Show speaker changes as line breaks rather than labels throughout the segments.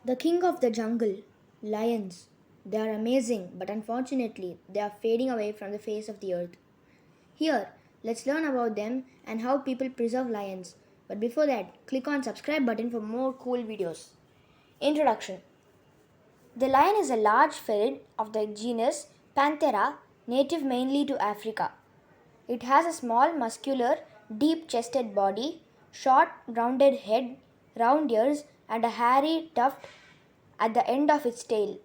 The king of the jungle, lions. They are amazing, but unfortunately, they are fading away from the face of the earth. Here, let's learn about them and how people preserve lions. But before that, click on subscribe button for more cool videos. Introduction. The lion is a large ferret of the genus Panthera, native mainly to Africa. It has a small, muscular, deep chested body, short, rounded head, round ears, and a hairy tuft at the end of its tail.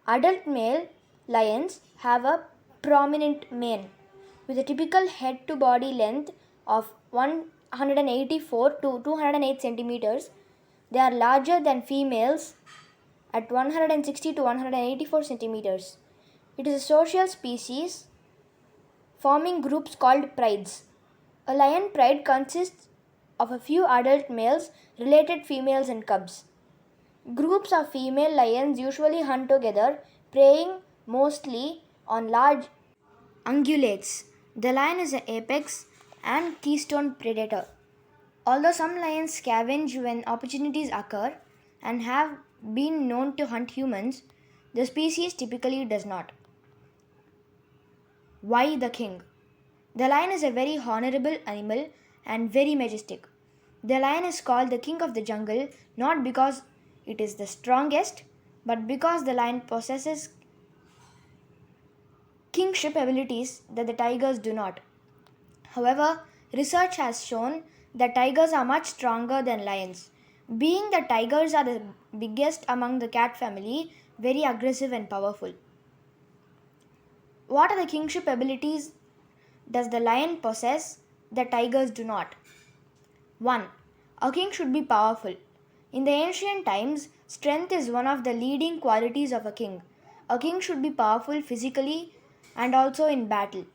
Adult male lions have a prominent mane with a typical head to body length of 184 to 208 centimeters. They are larger than females at 160 to 184 centimeters. It is a social species forming groups called prides. A lion pride consists of a few adult males, related females, and cubs. Groups of female lions usually hunt together, preying mostly on large ungulates. The lion is an apex and keystone predator. Although some lions scavenge when opportunities occur and have been known to hunt humans, the species typically does not. Why the king? The lion is a very honorable animal and very majestic. The lion is called the king of the jungle not because it is the strongest, but because the lion possesses kingship abilities that the tigers do not. However, research has shown that tigers are much stronger than lions. Being that tigers are the biggest among the cat family, very aggressive and powerful. What are the kingship abilities does the lion possess that tigers do not? 1. A king should be powerful. In the ancient times, strength is one of the leading qualities of a king. A king should be powerful physically and also in battle.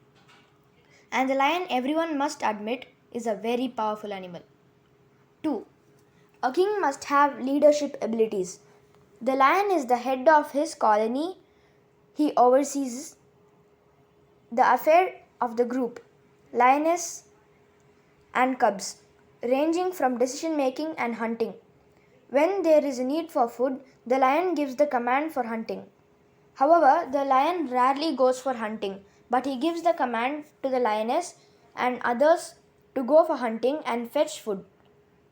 And the lion, everyone must admit, is a very powerful animal. 2. A king must have leadership abilities. The lion is the head of his colony. He oversees the affair of the group, lioness and cubs, ranging from decision making and hunting. When there is a need for food, the lion gives the command for hunting. However, the lion rarely goes for hunting, but he gives the command to the lioness and others to go for hunting and fetch food.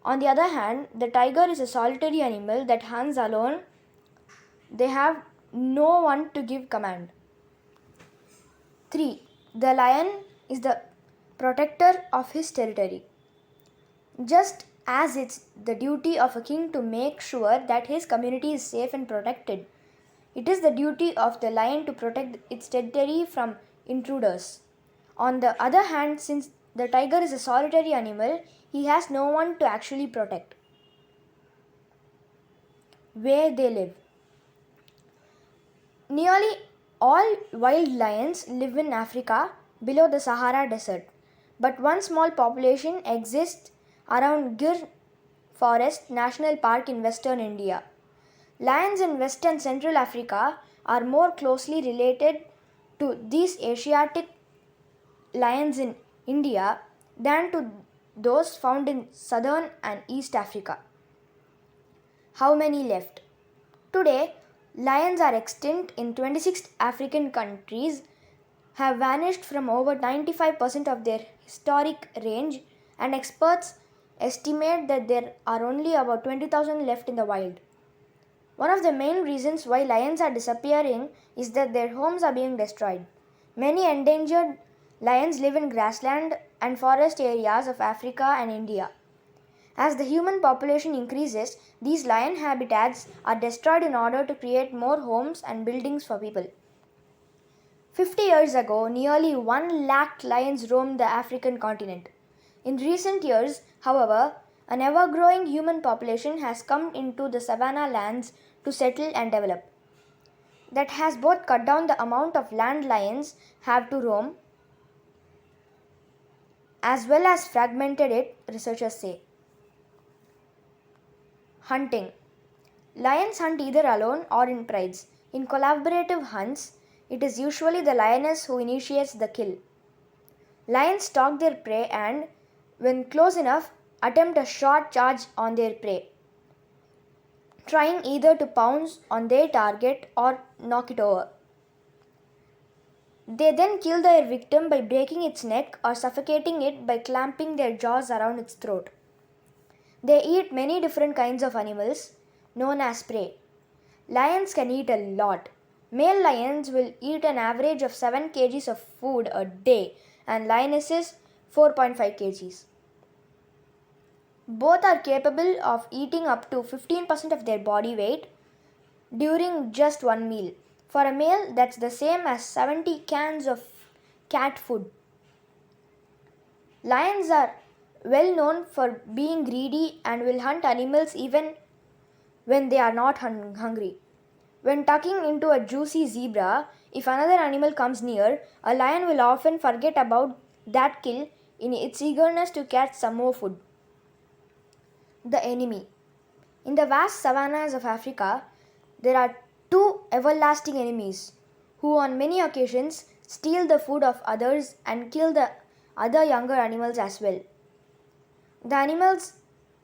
On the other hand, the tiger is a solitary animal that hunts alone. They have no one to give command. 3. The lion is the protector of his territory. Just as it's the duty of a king to make sure that his community is safe and protected, it is the duty of the lion to protect its territory from intruders. On the other hand, since the tiger is a solitary animal, he has no one to actually protect. Where they live. Nearly all wild lions live in Africa below the Sahara Desert, but one small population exists around Gir Forest National Park in western India. Lions in West and Central Africa are more closely related to these Asiatic lions in India than to those found in Southern and East Africa. How many left? Today, lions are extinct in 26 African countries, have vanished from over 95% of their historic range, and experts estimate that there are only about 20,000 left in the wild. One of the main reasons why lions are disappearing is that their homes are being destroyed. Many endangered lions live in grassland and forest areas of Africa and India. As the human population increases, these lion habitats are destroyed in order to create more homes and buildings for people. 50 years ago, nearly 1 lakh lions roamed the African continent. In recent years, however, an ever growing human population has come into the savanna lands to settle and develop. That has both cut down the amount of land lions have to roam as well as fragmented it, researchers say. Hunting. Lions hunt either alone or in prides. In collaborative hunts, it is usually the lioness who initiates the kill. Lions stalk their prey and, when close enough, attempt a short charge on their prey, trying either to pounce on their target or knock it over. They then kill their victim by breaking its neck or suffocating it by clamping their jaws around its throat. They eat many different kinds of animals known as prey. Lions can eat a lot. Male lions will eat an average of 7 kgs of food a day and lionesses 4.5 kgs. Both are capable of eating up to 15% of their body weight during just one meal. For a male, that's the same as 70 cans of cat food. Lions are well known for being greedy and will hunt animals even when they are not hungry. When tucking into a juicy zebra, if another animal comes near, a lion will often forget about that kill in its eagerness to catch some more food. The enemy. In the vast savannas of Africa, there are two everlasting enemies who on many occasions steal the food of others and kill the other younger animals as well. The animals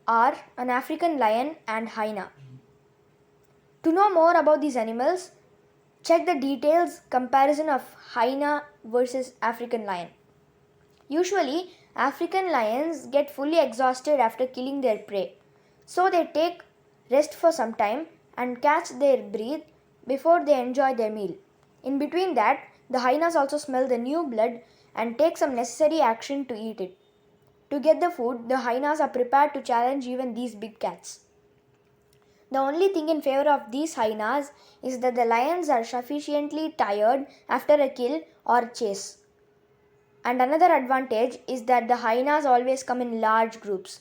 are an African lion and hyena. To know more about these animals, check the details comparison of hyena versus African lion. Usually, African lions get fully exhausted after killing their prey, so they take rest for some time and catch their breath before they enjoy their meal. In between that, the hyenas also smell the new blood and take some necessary action to eat it. To get the food, the hyenas are prepared to challenge even these big cats. The only thing in favor of these hyenas is that the lions are sufficiently tired after a kill or chase. And another advantage is that the hyenas always come in large groups.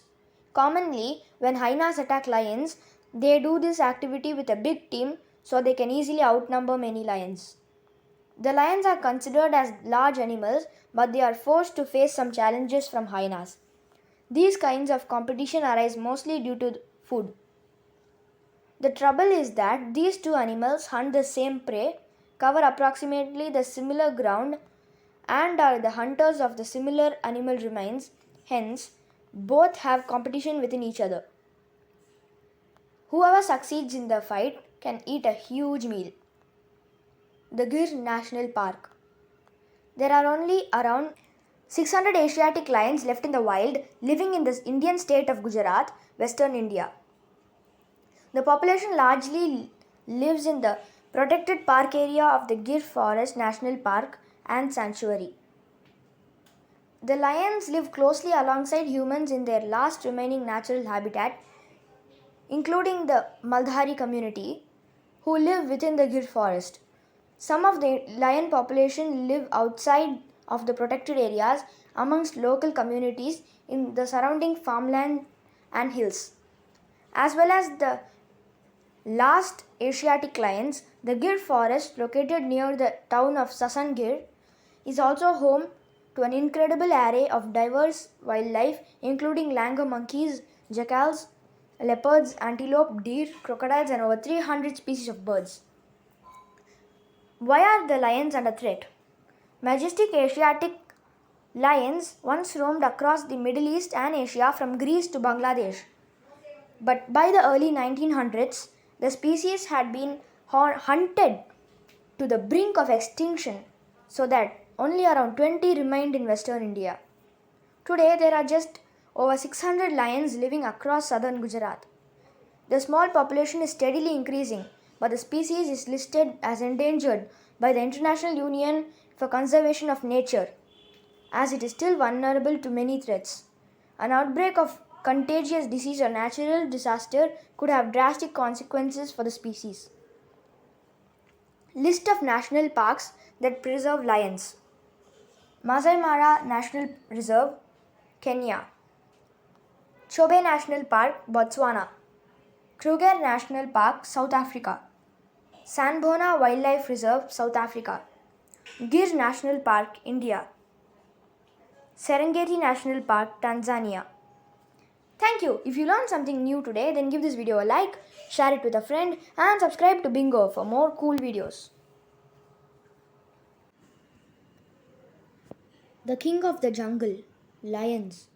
Commonly, when hyenas attack lions, they do this activity with a big team so they can easily outnumber many lions. The lions are considered as large animals, but they are forced to face some challenges from hyenas. These kinds of competition arise mostly due to food. The trouble is that these two animals hunt the same prey, cover approximately the similar ground, and are the hunters of the similar animal remains, hence, both have competition within each other. Whoever succeeds in the fight can eat a huge meal. The Gir National Park. There are only around 600 Asiatic lions left in the wild living in the Indian state of Gujarat, Western India. The population largely lives in the protected park area of the Gir Forest National Park and Sanctuary. The lions live closely alongside humans in their last remaining natural habitat, including the Maldhari community, who live within the Gir forest. Some of the lion population live outside of the protected areas amongst local communities in the surrounding farmland and hills. As well as the last Asiatic lions, the Gir forest, located near the town of Sasangir, is also home to an incredible array of diverse wildlife, including langur monkeys, jackals, leopards, antelope, deer, crocodiles, and over 300 species of birds. Why are the lions under threat? Majestic Asiatic lions once roamed across the Middle East and Asia from Greece to Bangladesh. But by the early 1900s, the species had been hunted to the brink of extinction, so that only around 20 remained in Western India. Today, there are just over 600 lions living across southern Gujarat. The small population is steadily increasing, but the species is listed as endangered by the International Union for Conservation of Nature, as it is still vulnerable to many threats. An outbreak of contagious disease or natural disaster could have drastic consequences for the species. List of national parks that preserve lions. Masai Mara National Reserve, Kenya. Chobe National Park, Botswana. Kruger National Park, South Africa. Sanbona Wildlife Reserve, South Africa. Gir National Park, India. Serengeti National Park, Tanzania. Thank you. If you learned something new today, then give this video a like, share it with a friend, and subscribe to Bingo for more cool videos. The King of the Jungle, Lions.